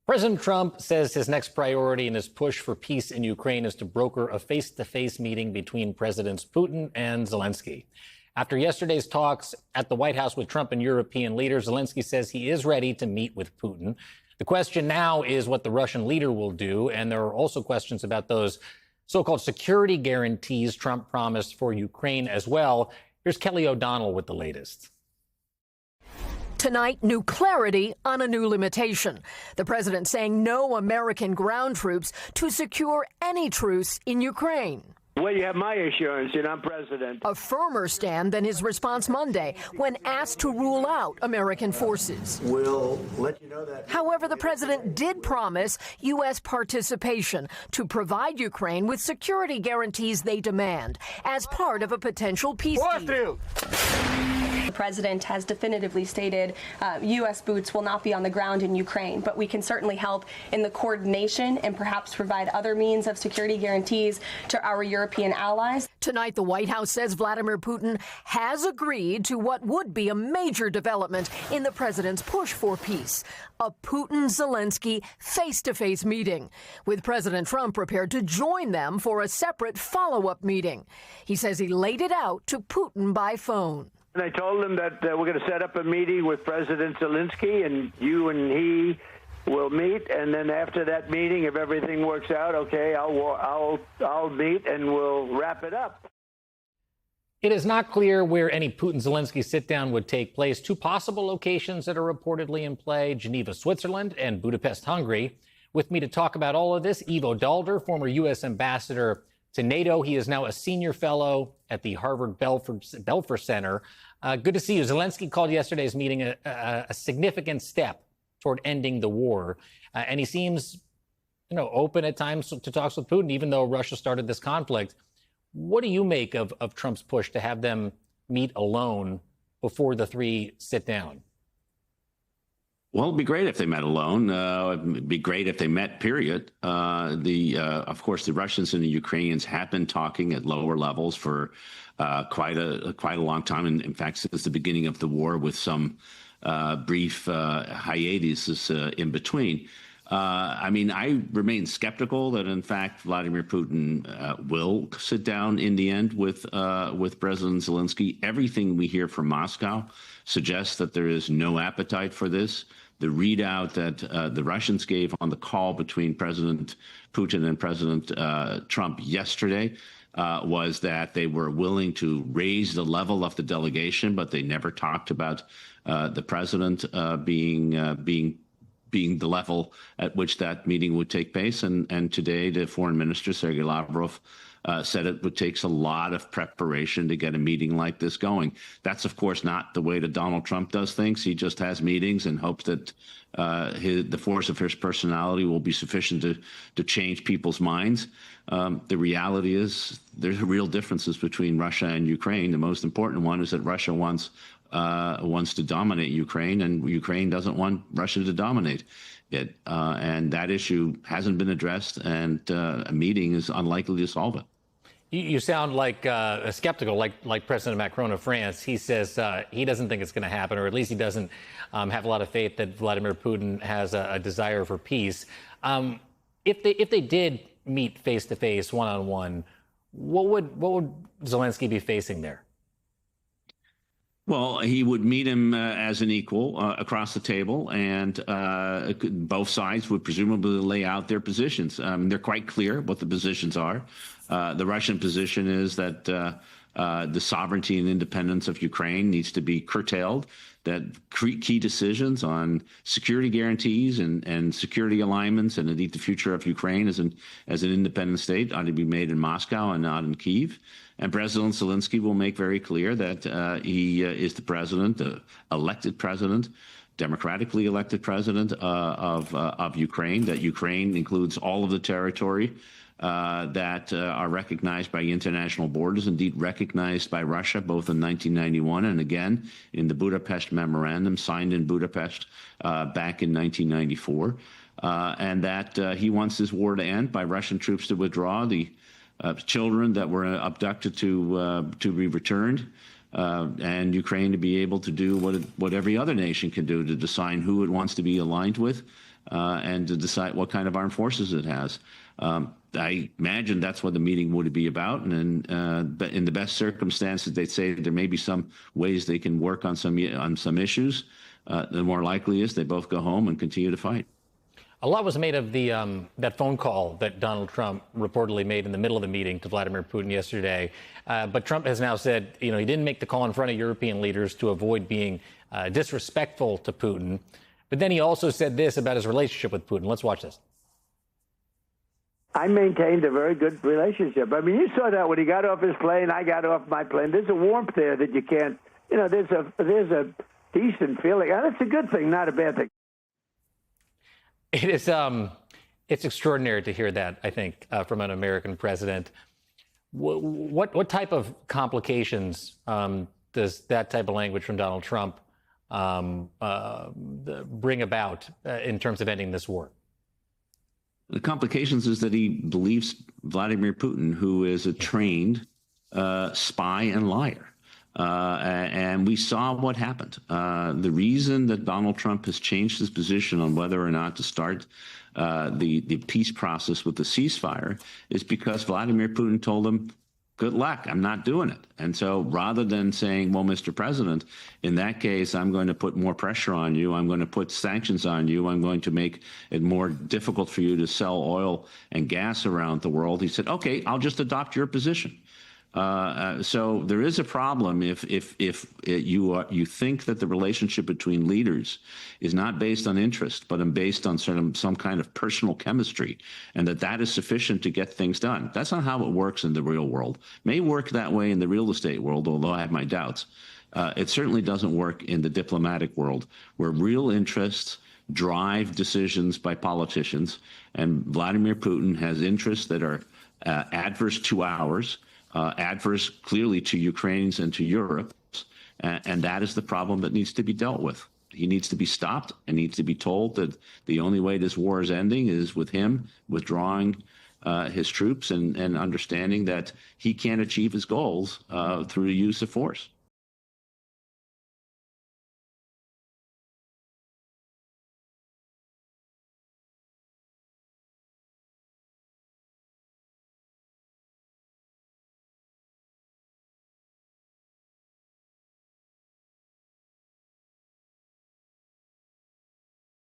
President Trump says his next priority in his push for peace in Ukraine is to broker a face-to-face meeting between Presidents Putin and Zelensky. After yesterday's talks at the White House with Trump and European leaders, Zelensky says he is ready to meet with Putin. The question now is what the Russian leader will do, and there are also questions about those so-called security guarantees Trump promised for Ukraine as well. Here's Kelly O'Donnell with the latest. Tonight, new clarity on a new limitation. The president saying no American ground troops to secure any truce in Ukraine. Well, you have my assurance that I'm president. A firmer stand than his response Monday when asked to rule out American forces. We'll let you know that. However, the president did promise U.S. participation to provide Ukraine with security guarantees they demand as part of a potential peace deal. The president has definitively stated U.S. boots will not be on the ground in Ukraine, but we can certainly help in the coordination and perhaps provide other means of security guarantees to our European allies. Tonight, the White House says Vladimir Putin has agreed to what would be a major development in the president's push for peace, a Putin-Zelensky face-to-face meeting, with President Trump prepared to join them for a separate follow-up meeting. He says he laid it out to Putin by phone. And I told him that we're going to set up a meeting with President Zelensky, and you and he will meet. And then after that meeting, if everything works out, okay, I'll meet and we'll wrap it up. It is not clear where any Putin-Zelensky sit-down would take place. Two possible locations that are reportedly in play: Geneva, Switzerland, and Budapest, Hungary. With me to talk about all of this, Ivo Daalder, former U.S. ambassador to NATO. He is now a senior fellow at the Harvard Belfer Center. Good to see you. Zelensky called yesterday's meeting a significant step toward ending the war. And he seems, open at times to talks with Putin, even though Russia started this conflict. What do you make of Trump's push to have them meet alone before the three sit down? Well, it'd be great if they met alone. It'd be great if they met, period. Of course, the Russians and the Ukrainians have been talking at lower levels for quite a long time. And in fact, since the beginning of the war, with some brief hiatus in between. I remain skeptical that, in fact, Vladimir Putin will sit down in the end with President Zelensky. Everything we hear from Moscow suggests that there is no appetite for this. The readout that the Russians gave on the call between President Putin and President Trump yesterday was that they were willing to raise the level of the delegation, but they never talked about the president being the level at which that meeting would take place. And today, the foreign minister, Sergei Lavrov, said it takes a lot of preparation to get a meeting like this going. That's, of course, not the way that Donald Trump does things. He just has meetings and hopes that the force of his personality will be sufficient to change people's minds. The reality is there's real differences between Russia and Ukraine. The most important one is that Russia wants to dominate Ukraine, and Ukraine doesn't want Russia to dominate it. And that issue hasn't been addressed, and a meeting is unlikely to solve it. You sound like skeptical, like President Macron of France. He says he doesn't think it's going to happen, or at least he doesn't have a lot of faith that Vladimir Putin has a desire for peace. If they did meet face to face, one on one, what would Zelensky be facing there? Well, he would meet him as an equal across the table, and both sides would presumably lay out their positions. They're quite clear what the positions are. The Russian position is that the sovereignty and independence of Ukraine needs to be curtailed, that key decisions on security guarantees and security alignments and indeed the future of Ukraine as an independent state ought to be made in Moscow and not in Kyiv. And President Zelensky will make very clear that he is the president, the elected president, democratically elected president of Ukraine, that Ukraine includes all of the territory that are recognized by international borders, indeed recognized by Russia, both in 1991 and again in the Budapest Memorandum signed in Budapest back in 1994, and that he wants this war to end by Russian troops to withdraw, the children that were abducted to be returned, and Ukraine to be able to do what every other nation can do, to decide who it wants to be aligned with, and to decide what kind of armed forces it has. I imagine that's what the meeting would be about. And but in the best circumstances, they'd say there may be some ways they can work on some issues. The more likely is they both go home and continue to fight. A lot was made of the that phone call that Donald Trump reportedly made in the middle of the meeting to Vladimir Putin yesterday. But Trump has now said, he didn't make the call in front of European leaders to avoid being disrespectful to Putin. But then he also said this about his relationship with Putin. Let's watch this. I maintained a very good relationship. I mean, you saw that when he got off his plane, I got off my plane. There's a warmth there that you can't, there's a decent feeling. And it's a good thing, not a bad thing. It is, it's extraordinary to hear that, I think, from an American president. What type of complications does that type of language from Donald Trump bring about in terms of ending this war? The complications is that he believes Vladimir Putin, who is a trained spy and liar. And we saw what happened. The reason that Donald Trump has changed his position on whether or not to start the peace process with the ceasefire is because Vladimir Putin told him, good luck, I'm not doing it. And so rather than saying, well, Mr. President, in that case, I'm going to put more pressure on you, I'm going to put sanctions on you, I'm going to make it more difficult for you to sell oil and gas around the world, he said, okay, I'll just adopt your position. So there is a problem if you think that the relationship between leaders is not based on interest, but based on some kind of personal chemistry, and that is sufficient to get things done. That's not how it works in the real world. May work that way in the real estate world, although I have my doubts. It certainly doesn't work in the diplomatic world, where real interests drive decisions by politicians, and Vladimir Putin has interests that are adverse to ours. Adverse clearly to Ukrainians and to Europe, and that is the problem that needs to be dealt with. He needs to be stopped and needs to be told that the only way this war is ending is with him withdrawing his troops and understanding that he can't achieve his goals through the use of force.